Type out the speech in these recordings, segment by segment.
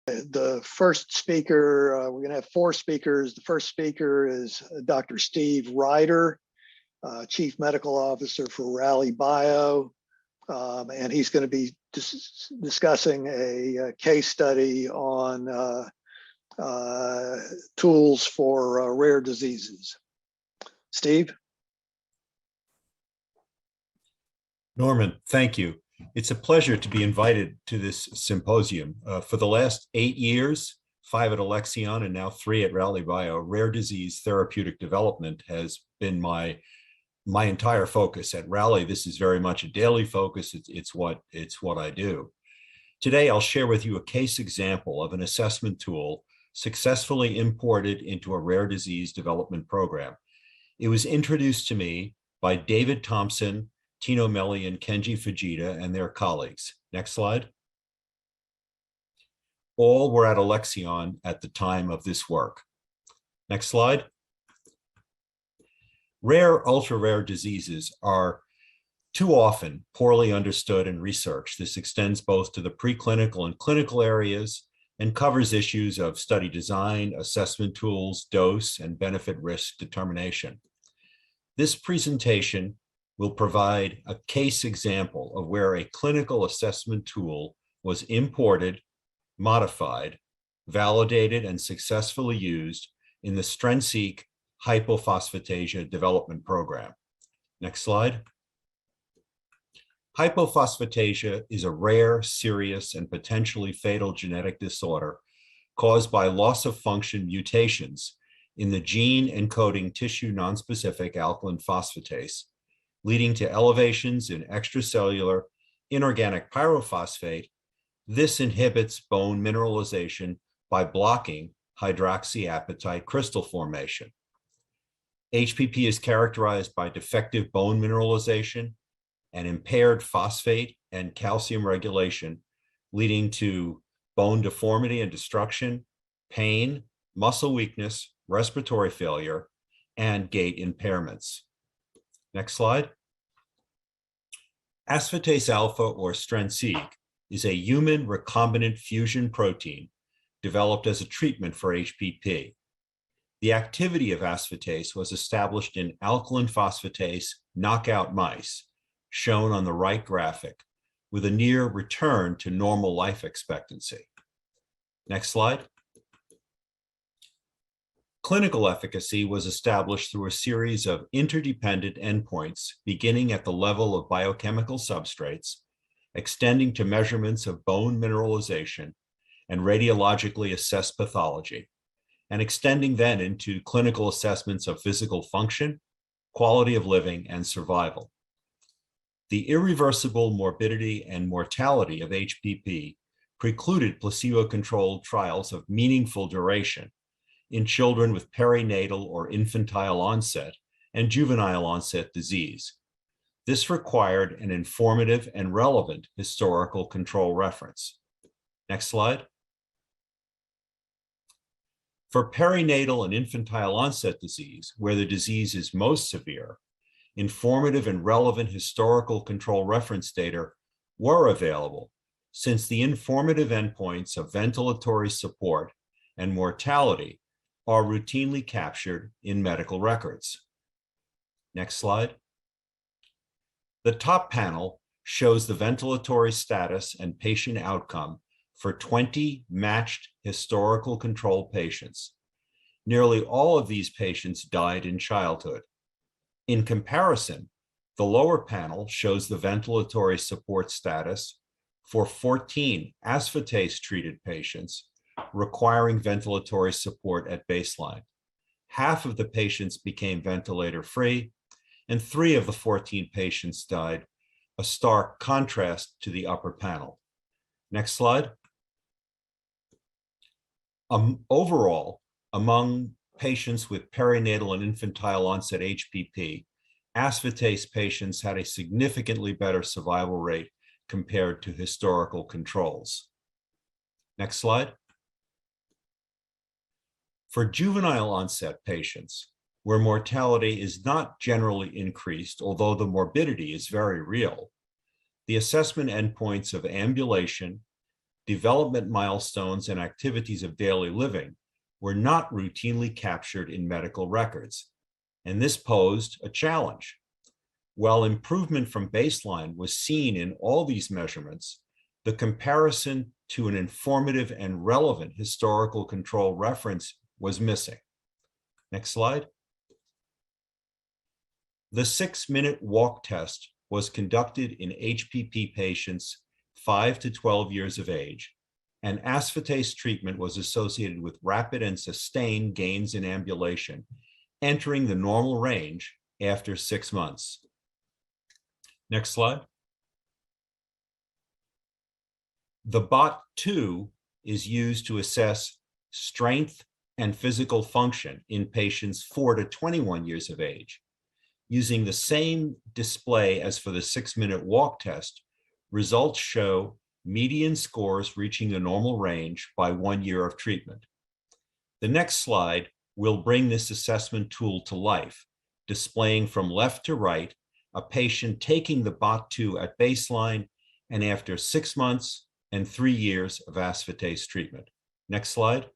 The first speaker, we're going to have 4 speakers. The first speaker is Dr. Steve Ryder, Chief Medical Officer for Rally Bio, and he's going to be discussing a case study on tools for rare diseases. Steve? Norman, thank you. It's a pleasure to be invited to this symposium. For the last 8 years, 5 at Alexion and now 3 at Rally Bio, rare disease therapeutic development has been my entire focus. At Rally, this is very much a daily focus. It's what I do. Today, I'll share with you a case example of an assessment tool successfully imported into a rare disease development program. It was introduced to me by David Thompson, Tino Melli, and Kenji Fujita and their colleagues. Next slide. All were at Alexion at the time of this work. Next slide. Rare, ultra-rare diseases are too often poorly understood and researched. This extends both to the preclinical and clinical areas and covers issues of study design, assessment tools, dose, and benefit risk determination. This presentation will provide a case example of where a clinical assessment tool was imported, modified, validated, and successfully used in the Strensiq hypophosphatasia development program. Next slide. Hypophosphatasia is a rare, serious, and potentially fatal genetic disorder caused by loss of function mutations in the gene encoding tissue nonspecific alkaline phosphatase, leading to elevations in extracellular inorganic pyrophosphate. This inhibits bone mineralization by blocking hydroxyapatite crystal formation. HPP is characterized by defective bone mineralization and impaired phosphate and calcium regulation, leading to bone deformity and destruction, pain, muscle weakness, respiratory failure, and gait impairments. Next slide. Asfotase alfa, or Strensiq, is a human recombinant fusion protein developed as a treatment for HPP. The activity of asfotase was established in alkaline phosphatase knockout mice, shown on the right graphic, with a near return to normal life expectancy. Next slide. Clinical efficacy was established through a series of interdependent endpoints beginning at the level of biochemical substrates, extending to measurements of bone mineralization and radiologically assessed pathology, and extending then into clinical assessments of physical function, quality of living, and survival. The irreversible morbidity and mortality of HPP precluded placebo-controlled trials of meaningful duration in children with perinatal or infantile onset and juvenile onset disease. This required an informative and relevant historical control reference. Next slide. For perinatal and infantile onset disease, where the disease is most severe, informative and relevant historical control reference data were available, since the informative endpoints of ventilatory support and mortality are routinely captured in medical records. Next slide. The top panel shows the ventilatory status and patient outcome for 20 matched historical control patients. Nearly all of these patients died in childhood. In comparison, the lower panel shows the ventilatory support status for 14 asfotase-treated patients requiring ventilatory support at baseline. Half of the patients became ventilator-free, and 3 of the 14 patients died, a stark contrast to the upper panel. Next slide. Overall, among patients with perinatal and infantile onset HPP, asfotase patients had a significantly better survival rate compared to historical controls. Next slide. For juvenile onset patients, where mortality is not generally increased, although the morbidity is very real, the assessment endpoints of ambulation, development milestones and activities of daily living were not routinely captured in medical records, and this posed a challenge. While improvement from baseline was seen in all these measurements, the comparison to an informative and relevant historical control reference was missing. Next slide. The 6-minute walk test was conducted in HPP patients 5 to 12 years of age, and asfotase treatment was associated with rapid and sustained gains in ambulation, entering the normal range after 6 months. Next slide. The BOT2 is used to assess strength and physical function in patients 4 to 21 years of age. Using the same display as for the 6-minute walk test, results show median scores reaching the normal range by 1 year of treatment. The next slide will bring this assessment tool to life, displaying from left to right a patient taking the BOT2 at baseline and after 6 months and 3 years of asfotase treatment. Next slide.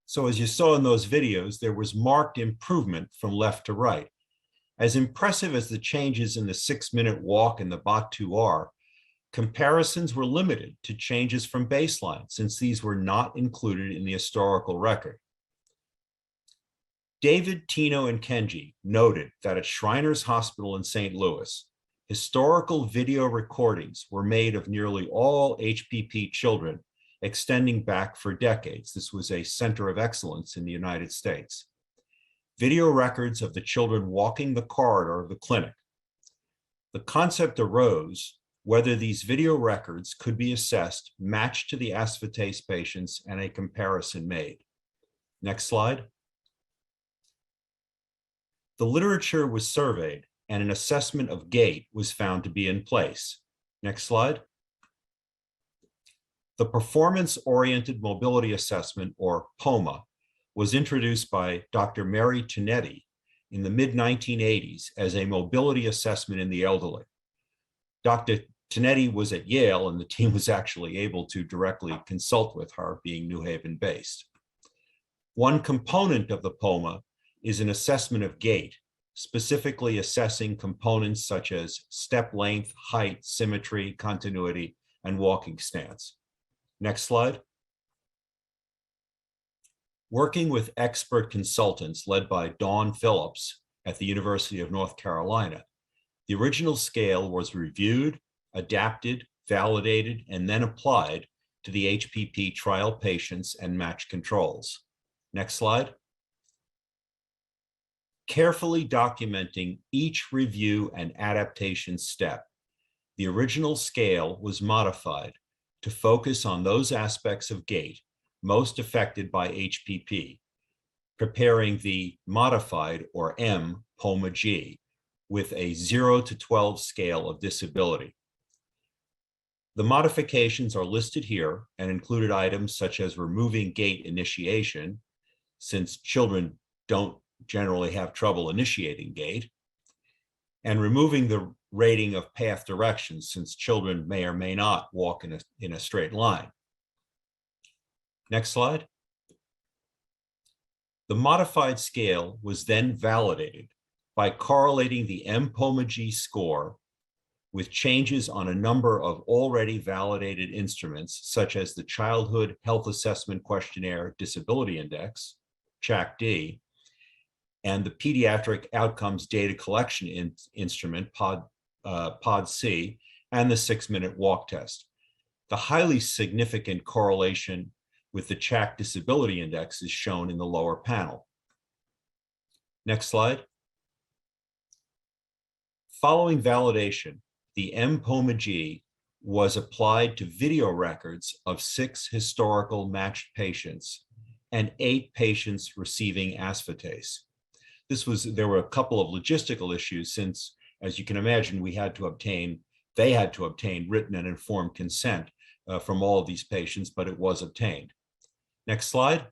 So as you saw in those videos, there was marked improvement from left to right. As impressive as the changes in the 6-minute walk and the BOT2 are, comparisons were limited to changes from baseline since these were not included in the historical record. David, Tino, and Kenji noted that at Shriners Hospital in St. Louis, historical video recordings were made of nearly all HPP children extending back for decades. This was a center of excellence in the United States. Video records of the children walking the corridor of the clinic. The concept arose whether these video records could be assessed, matched to the asfotase patients, and a comparison made. Next slide. The literature was surveyed and an assessment of gait was found to be in place. Next slide. The Performance-Oriented Mobility Assessment, or POMA, was introduced by Dr. Mary Tinetti in the mid-1980s as a mobility assessment in the elderly. Dr. Tinetti was at Yale, and the team was actually able to directly consult with her, being New Haven-based. One component of the POMA is an assessment of gait, specifically assessing components such as step length, height, symmetry, continuity, and walking stance. Next slide. Working with expert consultants led by Dawn Phillips at the University of North Carolina, the original scale was reviewed, adapted, validated, and then applied to the HPP trial patients and matched controls. Next slide. Carefully documenting each review and adaptation step, the original scale was modified to focus on those aspects of gait most affected by HPP, preparing the modified, or M, POMA-G, with a 0 to 12 scale of disability. The modifications are listed here and included items such as removing gait initiation, since children don't generally have trouble initiating gait, and removing the rating of path directions, since children may or may not walk in a straight line. Next slide. The modified scale was then validated by correlating the M-POMA-G score with changes on a number of already validated instruments, such as the Childhood Health Assessment Questionnaire Disability Index, CHAC-D, and the Pediatric Outcomes Data Collection Instrument, POD-C, and the 6-minute walk test. The highly significant correlation with the CHAC Disability Index is shown in the lower panel. Next slide. Following validation, the M-POMA-G was applied to video records of 6 historical matched patients and 8 patients receiving asfotase. There were a couple of logistical issues since, as you can imagine, they had to obtain written and informed consent from all of these patients, but it was obtained. Next slide.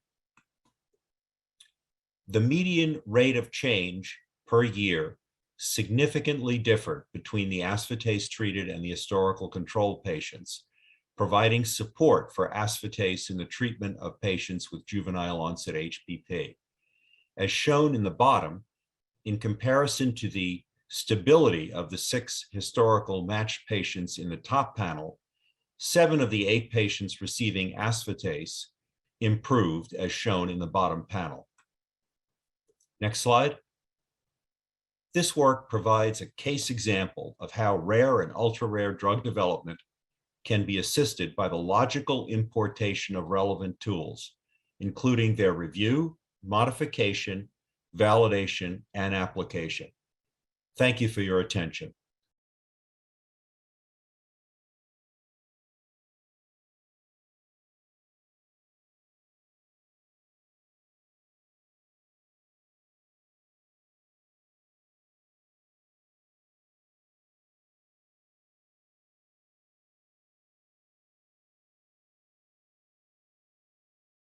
The median rate of change per year significantly differed between the asfotase treated and the historical control patients, providing support for asfotase in the treatment of patients with juvenile onset HPP. As shown in the bottom, in comparison to the stability of the 6 historical matched patients in the top panel, 7 of the 8 patients receiving asfotase improved, as shown in the bottom panel. Next slide. This work provides a case example of how rare and ultra-rare drug development can be assisted by the logical importation of relevant tools, including their review, modification, validation, and application. Thank you for your attention.